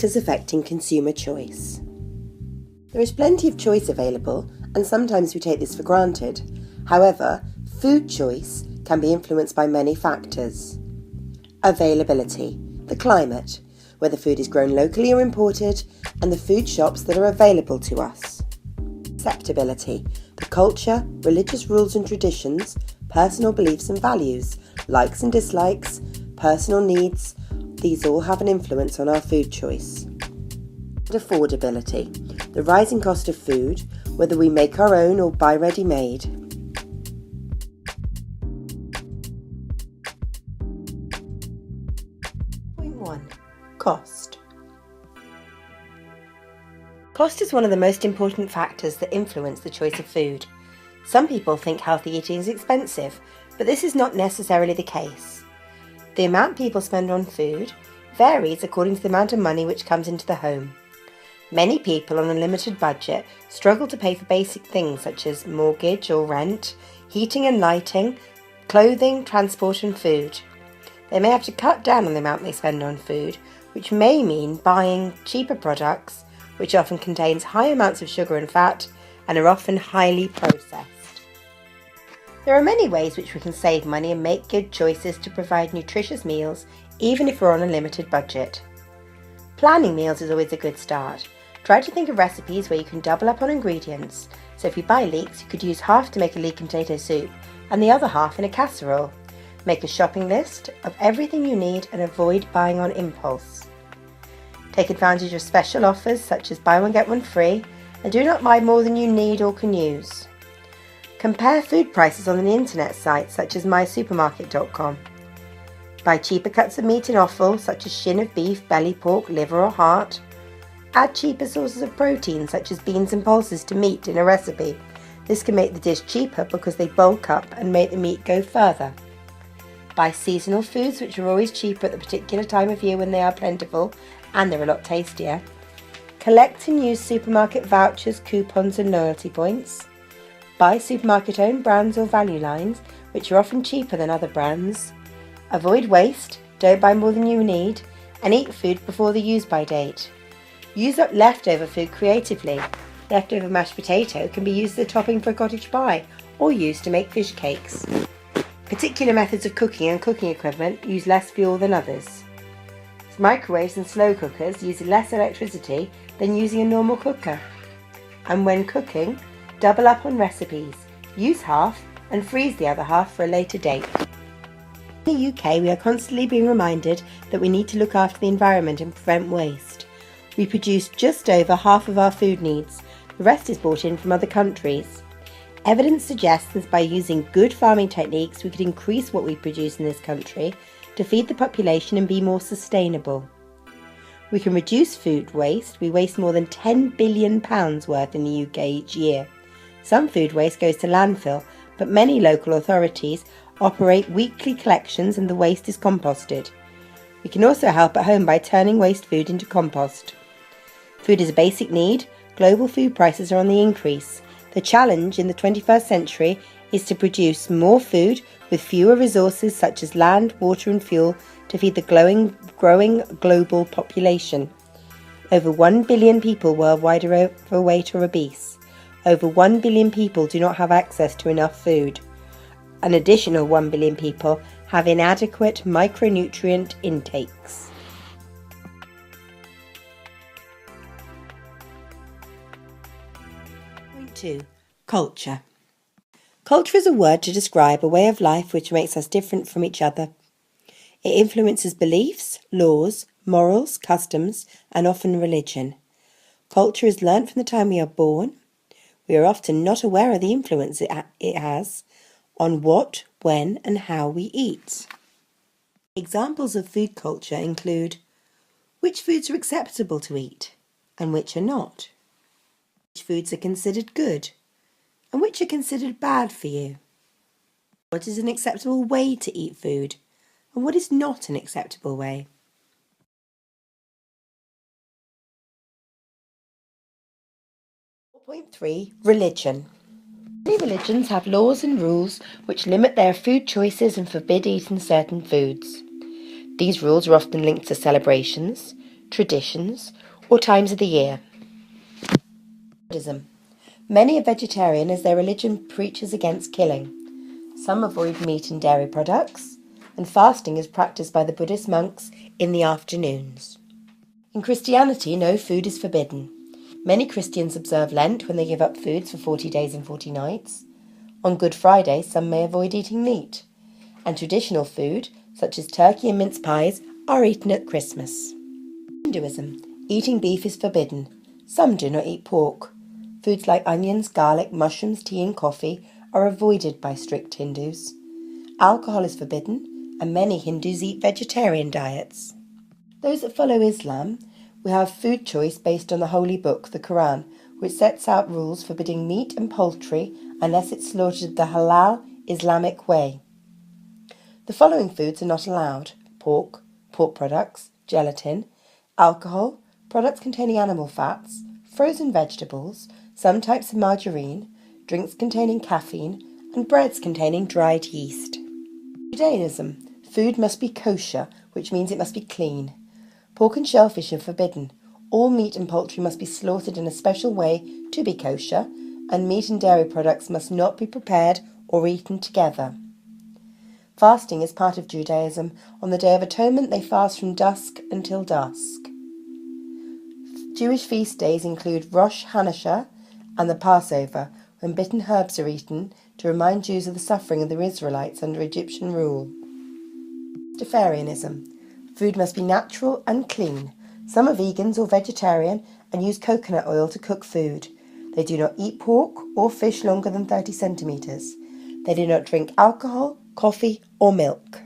factors affecting consumer choice. There is plenty of choice available, and sometimes we take this for granted. However, food choice can be influenced by many factors. Availability, the climate, whether food is grown locally or imported, and the food shops that are available to us. Acceptability, the culture, religious rules and traditions, personal beliefs and values, likes and dislikes, personal needs, these all have an influence on our food choice. And affordability, the rising cost of food, whether we make our own or buy ready-made. Point 1. Cost. Cost is one of the most important factors that influence the choice of food. Some people think healthy eating is expensive, but this is not necessarily the case. The amount people spend on food varies according to the amount of money which comes into the home. Many people on a limited budget struggle to pay for basic things such as mortgage or rent, heating and lighting, clothing, transport and food. They may have to cut down on the amount they spend on food, which may mean buying cheaper products, which often contains high amounts of sugar and fat and are often highly processed. There are many ways which we can save money and make good choices to provide nutritious meals, even if we're on a limited budget. Planning meals is always a good start. Try to think of recipes where you can double up on ingredients. So if you buy leeks, you could use half to make a leek and potato soup and the other half in a casserole. Make a shopping list of everything you need and avoid buying on impulse. Take advantage of special offers such as buy one get one free, and do not buy more than you need or can use. Compare food prices on an internet site such as mysupermarket.com. Buy cheaper cuts of meat in offal such as shin of beef, belly pork, liver or heart. Add cheaper sources of protein such as beans and pulses to meat in a recipe. This can make the dish cheaper because they bulk up and make the meat go further. Buy seasonal foods which are always cheaper at the particular time of year when they are plentiful and they're a lot tastier. Collect and use supermarket vouchers, coupons and loyalty points. Buy supermarket-owned brands or value lines, which are often cheaper than other brands. Avoid waste, don't buy more than you need, and eat food before the use-by date. Use up leftover food creatively. Leftover mashed potato can be used as a topping for a cottage pie or used to make fish cakes. Particular methods of cooking and cooking equipment use less fuel than others. Microwaves and slow cookers use less electricity than using a normal cooker. And when cooking, double up on recipes. Use half and freeze the other half for a later date. In the UK, we are constantly being reminded that we need to look after the environment and prevent waste. We produce just over half of our food needs. The rest is brought in from other countries. Evidence suggests that by using good farming techniques, we could increase what we produce in this country to feed the population and be more sustainable. We can reduce food waste. We waste more than £10 billion worth in the UK each year. Some food waste goes to landfill, but many local authorities operate weekly collections and the waste is composted. We can also help at home by turning waste food into compost. Food is a basic need. Global food prices are on the increase. The challenge in the 21st century is to produce more food with fewer resources such as land, water and fuel to feed the growing global population. Over 1 billion people worldwide are overweight or obese. Over 1 billion people do not have access to enough food. An additional 1 billion people have inadequate micronutrient intakes. Point 2. Culture. Culture is a word to describe a way of life which makes us different from each other. It influences beliefs, laws, morals, customs, and often religion. Culture is learnt from the time we are born. We are often not aware of the influence it has on what, when, and how we eat. Examples of food culture include which foods are acceptable to eat and which are not, which foods are considered good and which are considered bad for you, what is an acceptable way to eat food and what is not an acceptable way. Point 3. Religion. Many religions have laws and rules which limit their food choices and forbid eating certain foods. These rules are often linked to celebrations, traditions, or times of the year. Buddhism. Many are vegetarian as their religion preaches against killing. Some avoid meat and dairy products, and fasting is practiced by the Buddhist monks in the afternoons. In Christianity, no food is forbidden. Many Christians observe Lent when they give up foods for 40 days and 40 nights. On Good Friday, some may avoid eating meat, and traditional food, such as turkey and mince pies, are eaten at Christmas. Hinduism. Eating beef is forbidden. Some do not eat pork. Foods like onions, garlic, mushrooms, tea and coffee are avoided by strict Hindus. Alcohol is forbidden, and many Hindus eat vegetarian diets. Those that follow Islam, we have food choice based on the holy book, the Quran, which sets out rules forbidding meat and poultry unless it's slaughtered the halal Islamic way. The following foods are not allowed: pork products, gelatin, alcohol, products containing animal fats, frozen vegetables, some types of margarine, drinks containing caffeine, and breads containing dried yeast. Judaism. Food must be kosher, which means it must be clean. Pork and shellfish are forbidden. All meat and poultry must be slaughtered in a special way to be kosher, and meat and dairy products must not be prepared or eaten together. Fasting is part of Judaism. On the Day of Atonement, they fast from dusk until dusk. Jewish feast days include Rosh Hashanah and the Passover, when bitten herbs are eaten to remind Jews of the suffering of the Israelites under Egyptian rule. Vegetarianism. Food must be natural and clean. Some are vegans or vegetarian and use coconut oil to cook food. They do not eat pork or fish longer than 30 centimetres. They do not drink alcohol, coffee or milk.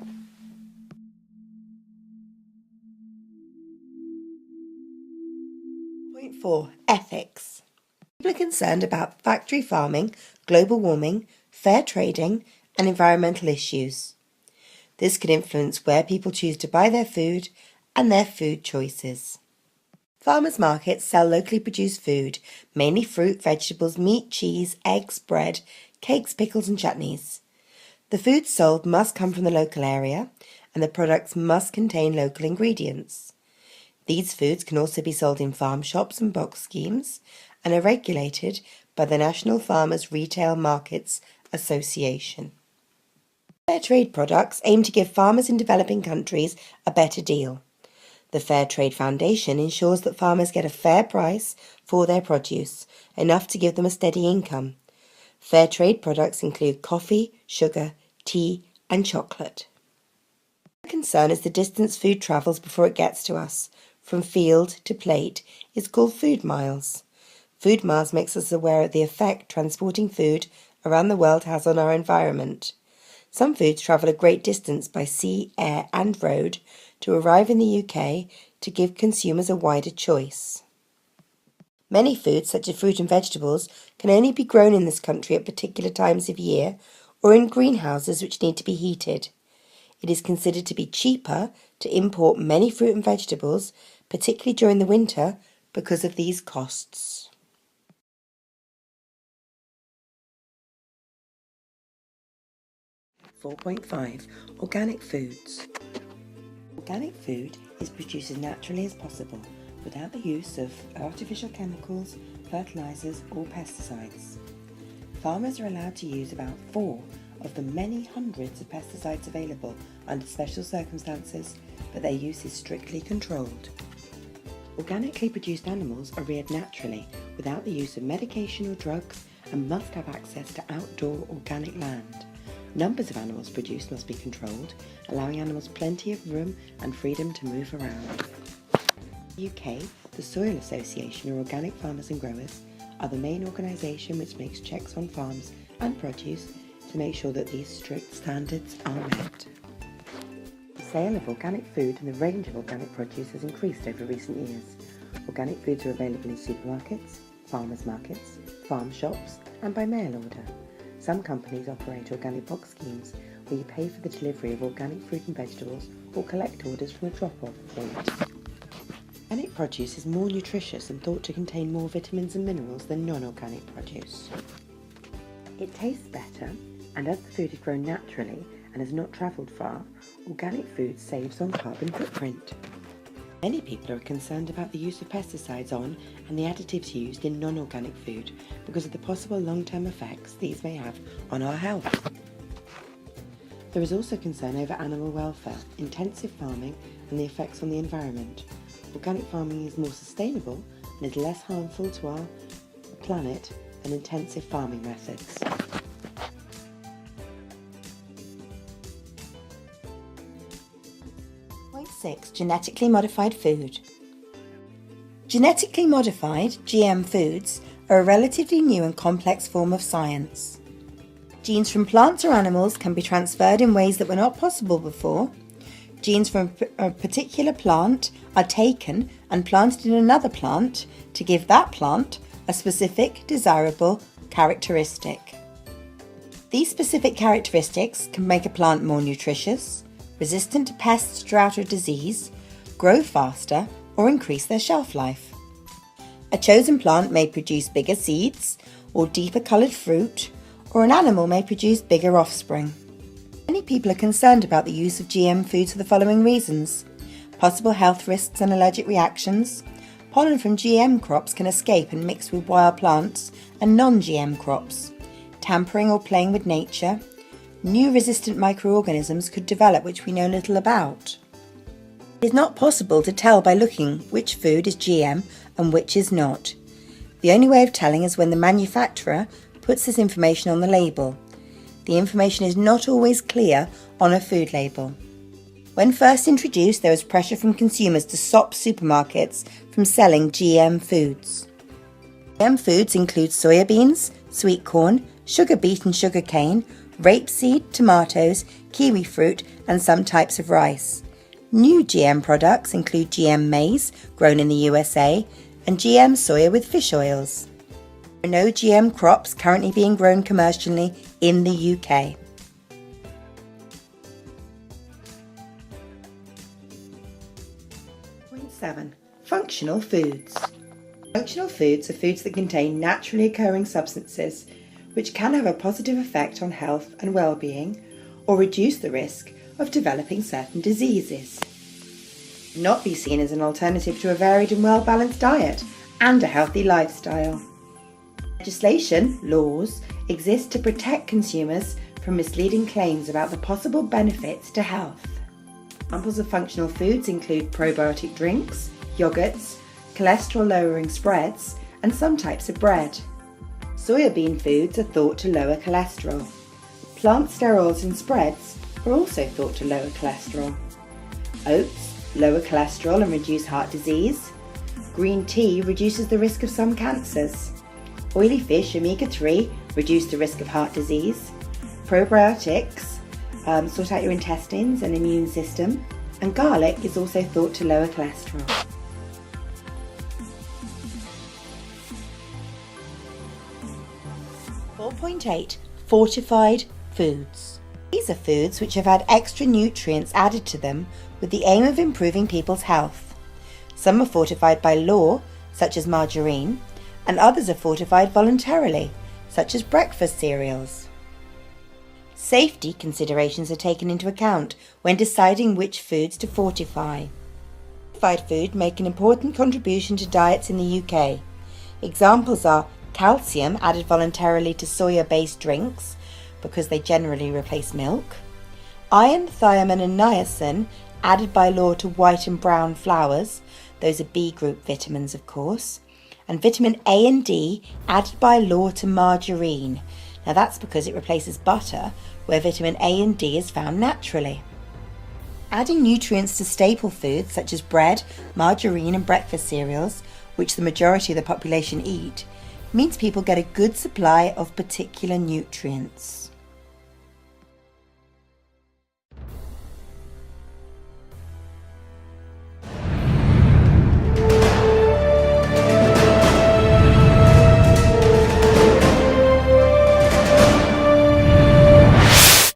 Point 4. Ethics. People are concerned about factory farming, global warming, fair trading and environmental issues. This could influence where people choose to buy their food and their food choices. Farmers' markets sell locally produced food, mainly fruit, vegetables, meat, cheese, eggs, bread, cakes, pickles and chutneys. The food sold must come from the local area, and the products must contain local ingredients. These foods can also be sold in farm shops and box schemes, and are regulated by the National Farmers Retail Markets Association. Fair trade products aim to give farmers in developing countries a better deal. The Fair Trade Foundation ensures that farmers get a fair price for their produce, enough to give them a steady income. Fair trade products include coffee, sugar, tea and chocolate. Our concern is the distance food travels before it gets to us, from field to plate, is called food miles. Food miles makes us aware of the effect transporting food around the world has on our environment. Some foods travel a great distance by sea, air and road to arrive in the UK to give consumers a wider choice. Many foods, such as fruit and vegetables, can only be grown in this country at particular times of year or in greenhouses which need to be heated. It is considered to be cheaper to import many fruit and vegetables, particularly during the winter, because of these costs. .5 Organic foods. Organic food is produced as naturally as possible without the use of artificial chemicals, fertilizers or pesticides. Farmers are allowed to use about 4 of the many hundreds of pesticides available under special circumstances, but their use is strictly controlled. Organically produced animals are reared naturally without the use of medication or drugs and must have access to outdoor organic land. Numbers of animals produced must be controlled, allowing animals plenty of room and freedom to move around. In the UK, the Soil Association, or Organic Farmers and Growers, are the main organisation which makes checks on farms and produce to make sure that these strict standards are met. The sale of organic food and the range of organic produce has increased over recent years. Organic foods are available in supermarkets, farmers' markets, farm shops and by mail order. Some companies operate organic box schemes where you pay for the delivery of organic fruit and vegetables or collect orders from a drop-off point. Organic produce is more nutritious and thought to contain more vitamins and minerals than non-organic produce. It tastes better, and as the food is grown naturally and has not travelled far, organic food saves on carbon footprint. Many people are concerned about the use of pesticides on and the additives used in non-organic food because of the possible long-term effects these may have on our health. There is also concern over animal welfare, intensive farming and the effects on the environment. Organic farming is more sustainable and is less harmful to our planet than intensive farming methods. Point 6. Genetically modified food. Genetically modified, GM foods, are a relatively new and complex form of science. Genes from plants or animals can be transferred in ways that were not possible before. Genes from a particular plant are taken and planted in another plant to give that plant a specific, desirable characteristic. These specific characteristics can make a plant more nutritious, resistant to pests, drought or disease, grow faster, or increase their shelf life. A chosen plant may produce bigger seeds or deeper coloured fruit, or an animal may produce bigger offspring. Many people are concerned about the use of GM foods for the following reasons: possible health risks and allergic reactions. Pollen from GM crops can escape and mix with wild plants and non-GM crops. Tampering or playing with nature. New resistant microorganisms could develop which we know little about. It is not possible to tell by looking which food is GM and which is not. The only way of telling is when the manufacturer puts this information on the label. The information is not always clear on a food label. When first introduced, there was pressure from consumers to stop supermarkets from selling GM foods. GM foods include soya beans, sweet corn, sugar beet and sugar cane, rapeseed, tomatoes, kiwi fruit and some types of rice. New GM products include GM maize, grown in the USA, and GM soya with fish oils. There are no GM crops currently being grown commercially in the UK. Point 7. Functional foods. Functional foods are foods that contain naturally occurring substances which can have a positive effect on health and well-being or reduce the risk of developing certain diseases. Not be seen as an alternative to a varied and well-balanced diet and a healthy lifestyle. Legislation, laws, exist to protect consumers from misleading claims about the possible benefits to health. Examples of functional foods include probiotic drinks, yogurts, cholesterol-lowering spreads, and some types of bread. Soybean foods are thought to lower cholesterol. Plant sterols in spreads are also thought to lower cholesterol. Oats lower cholesterol and reduce heart disease. Green tea reduces the risk of some cancers. Oily fish, omega-3, reduce the risk of heart disease. Probiotics sort out your intestines and immune system. And garlic is also thought to lower cholesterol. .8 Fortified foods. These are foods which have had extra nutrients added to them with the aim of improving people's health. Some are fortified by law, such as margarine, and others are fortified voluntarily, such as breakfast cereals. Safety considerations are taken into account when deciding which foods to fortify. Fortified food make an important contribution to diets in the UK. Examples are calcium added voluntarily to soya-based drinks because they generally replace milk, iron, thiamine and niacin added by law to white and brown flours, those are B group vitamins of course, and vitamin A and D added by law to margarine. Now that's because it replaces butter where vitamin A and D is found naturally. Adding nutrients to staple foods such as bread, margarine and breakfast cereals, which the majority of the population eat, means people get a good supply of particular nutrients.